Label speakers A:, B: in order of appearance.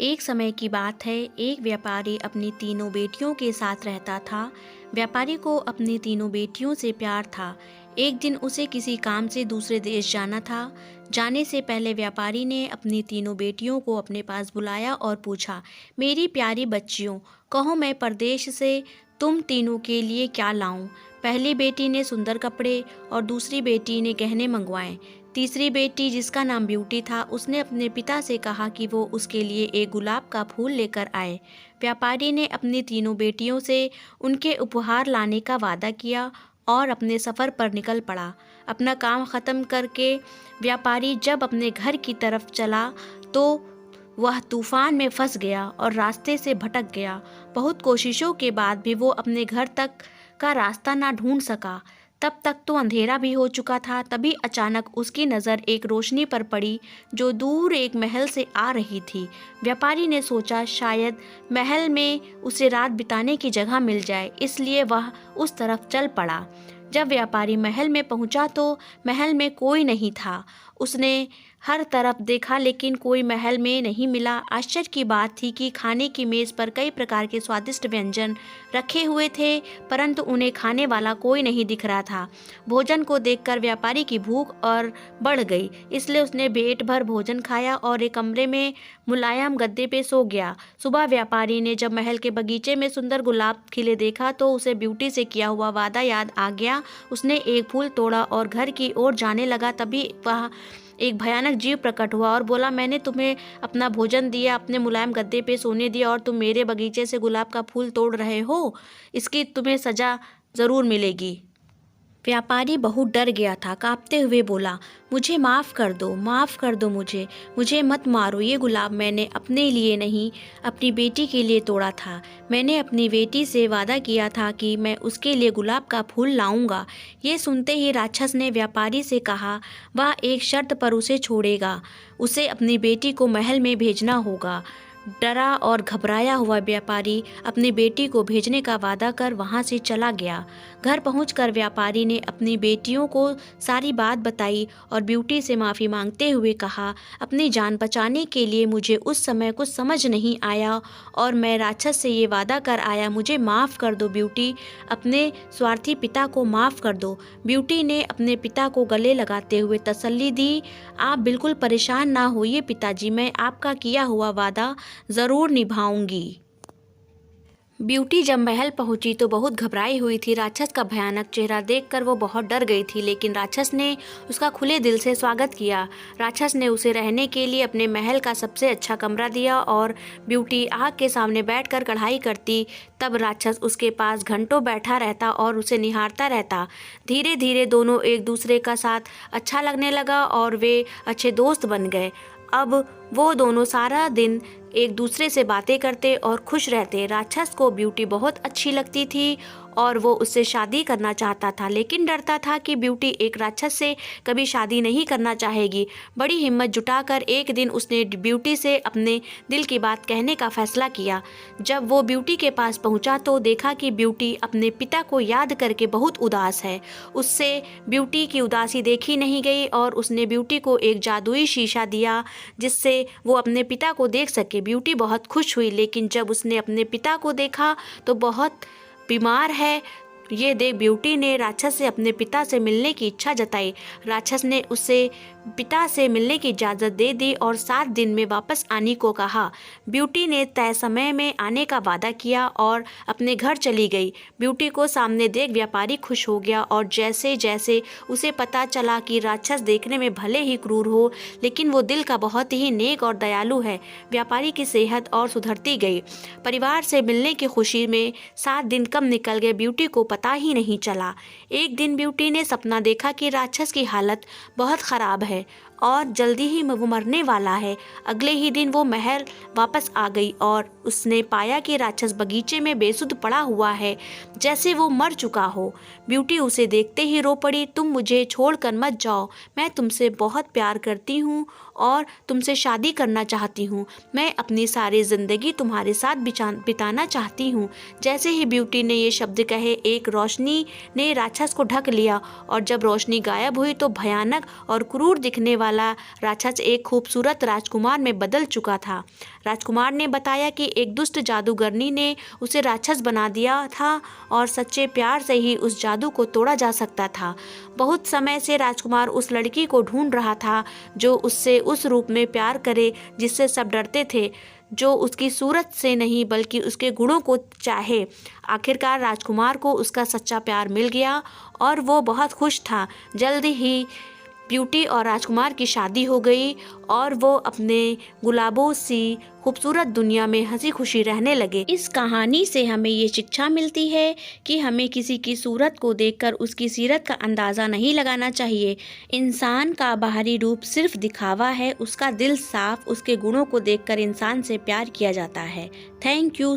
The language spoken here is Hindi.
A: एक समय की बात है, एक व्यापारी अपनी तीनों बेटियों के साथ रहता था। व्यापारी को अपनी तीनों बेटियों से प्यार था। एक दिन उसे किसी काम से दूसरे देश जाना था। जाने से पहले व्यापारी ने अपनी तीनों बेटियों को अपने पास बुलाया और पूछा, मेरी प्यारी बच्चियों, कहो मैं परदेश से तुम तीनों के लिए क्या लाऊं? पहली बेटी ने सुंदर कपड़े और दूसरी बेटी ने गहने मंगवाए। तीसरी बेटी, जिसका नाम ब्यूटी था, उसने अपने पिता से कहा कि वो उसके लिए एक गुलाब का फूल लेकर आए। व्यापारी ने अपनी तीनों बेटियों से उनके उपहार लाने का वादा किया और अपने सफ़र पर निकल पड़ा। अपना काम ख़त्म करके व्यापारी जब अपने घर की तरफ चला तो वह तूफान में फंस गया और रास्ते से भटक गया। बहुत कोशिशों के बाद भी वो अपने घर तक का रास्ता ना ढूंढ सका। तब तक तो अंधेरा भी हो चुका था। तभी अचानक उसकी नज़र एक रोशनी पर पड़ी जो दूर एक महल से आ रही थी। व्यापारी ने सोचा शायद महल में उसे रात बिताने की जगह मिल जाए, इसलिए वह उस तरफ चल पड़ा। जब व्यापारी महल में पहुंचा तो महल में कोई नहीं था। उसने हर तरफ देखा लेकिन कोई महल में नहीं मिला। आश्चर्य की बात थी कि खाने की मेज़ पर कई प्रकार के स्वादिष्ट व्यंजन रखे हुए थे, परंतु उन्हें खाने वाला कोई नहीं दिख रहा था। भोजन को देखकर व्यापारी की भूख और बढ़ गई, इसलिए उसने पेट भर भोजन खाया और एक कमरे में मुलायम गद्दे पे सो गया। सुबह व्यापारी ने जब महल के बगीचे में सुंदर गुलाब खिले देखा तो उसे ब्यूटी से किया हुआ वादा याद आ गया। उसने एक फूल तोड़ा और घर की ओर जाने लगा। तभी वह एक भयानक जीव प्रकट हुआ और बोला, मैंने तुम्हें अपना भोजन दिया, अपने मुलायम गद्दे पे सोने दिया और तुम मेरे बगीचे से गुलाब का फूल तोड़ रहे हो। इसकी तुम्हें सज़ा ज़रूर मिलेगी। व्यापारी बहुत डर गया था। कांपते हुए बोला, मुझे माफ़ कर दो मुझे मत मारो। ये गुलाब मैंने अपने लिए नहीं, अपनी बेटी के लिए तोड़ा था। मैंने अपनी बेटी से वादा किया था कि मैं उसके लिए गुलाब का फूल लाऊंगा। ये सुनते ही राक्षस ने व्यापारी से कहा वह एक शर्त पर उसे छोड़ेगा। उसे अपनी बेटी को महल में भेजना होगा। डरा और घबराया हुआ व्यापारी अपनी बेटी को भेजने का वादा कर वहां से चला गया। घर पहुंचकर व्यापारी ने अपनी बेटियों को सारी बात बताई और ब्यूटी से माफ़ी मांगते हुए कहा, अपनी जान बचाने के लिए मुझे उस समय कुछ समझ नहीं आया और मैं राक्षस से ये वादा कर आया। मुझे माफ़ कर दो ब्यूटी, अपने स्वार्थी पिता को माफ़ कर दो। ब्यूटी ने अपने पिता को गले लगाते हुए तसल्ली दी, आप बिल्कुल परेशान ना होइए पिताजी, मैं आपका किया हुआ वादा ज़रूर निभाऊंगी। ब्यूटी जब महल पहुंची तो बहुत घबराई हुई थी। राक्षस का भयानक चेहरा देखकर वो बहुत डर गई थी, लेकिन राक्षस ने उसका खुले दिल से स्वागत किया। राक्षस ने उसे रहने के लिए अपने महल का सबसे अच्छा कमरा दिया और ब्यूटी आग के सामने बैठकर कढ़ाई करती। तब राक्षस उसके पास घंटों बैठा रहता और उसे निहारता रहता। धीरे धीरे दोनों एक दूसरे का साथ अच्छा लगने लगा और वे अच्छे दोस्त बन गए। अब वो दोनों सारा दिन एक दूसरे से बातें करते और खुश रहते। राक्षस को ब्यूटी बहुत अच्छी लगती थी और वो उससे शादी करना चाहता था, लेकिन डरता था कि ब्यूटी एक राक्षस से कभी शादी नहीं करना चाहेगी। बड़ी हिम्मत जुटाकर एक दिन उसने ब्यूटी से अपने दिल की बात कहने का फैसला किया। जब वो ब्यूटी के पास पहुंचा तो देखा कि ब्यूटी अपने पिता को याद करके बहुत उदास है। उससे ब्यूटी की उदासी देखी नहीं गई और उसने ब्यूटी को एक जादुई शीशा दिया जिससे वो अपने पिता को देख सके। ब्यूटी बहुत खुश हुई, लेकिन जब उसने अपने पिता को देखा तो बहुत बीमार है। ये देख ब्यूटी ने राक्षस से अपने पिता से मिलने की इच्छा जताई। राक्षस ने उसे पिता से मिलने की इजाज़त दे दी और 7 दिन में वापस आने को कहा। ब्यूटी ने तय समय में आने का वादा किया और अपने घर चली गई। ब्यूटी को सामने देख व्यापारी खुश हो गया और जैसे जैसे उसे पता चला कि राक्षस देखने में भले ही क्रूर हो, लेकिन वो दिल का बहुत ही नेक और दयालु है, व्यापारी की सेहत और सुधरती गई। परिवार से मिलने की खुशी में 7 दिन कब निकल गए ब्यूटी को पता ही नहीं चला। एक दिन ब्यूटी ने सपना देखा कि राक्षस की हालत बहुत ख़राब है और जल्दी ही वो मरने वाला है। अगले ही दिन वो महल वापस आ गई और उसने पाया कि राक्षस बगीचे में बेसुध पड़ा हुआ है, जैसे वो मर चुका हो। ब्यूटी उसे देखते ही रो पड़ी, तुम मुझे छोड़कर मत जाओ, मैं तुमसे बहुत प्यार करती हूँ और तुमसे शादी करना चाहती हूँ। मैं अपनी सारी ज़िंदगी तुम्हारे साथ बिताना चाहती हूँ। जैसे ही ब्यूटी ने ये शब्द कहे, एक रोशनी ने राक्षस को ढक लिया और जब रोशनी गायब हुई तो भयानक और क्रूर दिखने वाला वाला राक्षस एक खूबसूरत राजकुमार में बदल चुका था। राजकुमार ने बताया कि एक दुष्ट जादूगरनी ने उसे राक्षस बना दिया था और सच्चे प्यार से ही उस जादू को तोड़ा जा सकता था। बहुत समय से राजकुमार उस लड़की को ढूंढ रहा था जो उससे उस रूप में प्यार करे जिससे सब डरते थे, जो उसकी सूरत से नहीं बल्कि उसके गुणों को चाहे। आखिरकार राजकुमार को उसका सच्चा प्यार मिल गया और वो बहुत खुश था। जल्द ही ब्यूटी और राजकुमार की शादी हो गई और वो अपने गुलाबों सी खूबसूरत दुनिया में हंसी खुशी रहने लगे। इस कहानी से हमें ये शिक्षा मिलती है कि हमें किसी की सूरत को देखकर उसकी सीरत का अंदाज़ा नहीं लगाना चाहिए। इंसान का बाहरी रूप सिर्फ दिखावा है, उसका दिल साफ, उसके गुणों को देखकर इंसान से प्यार किया जाता है। Thank you.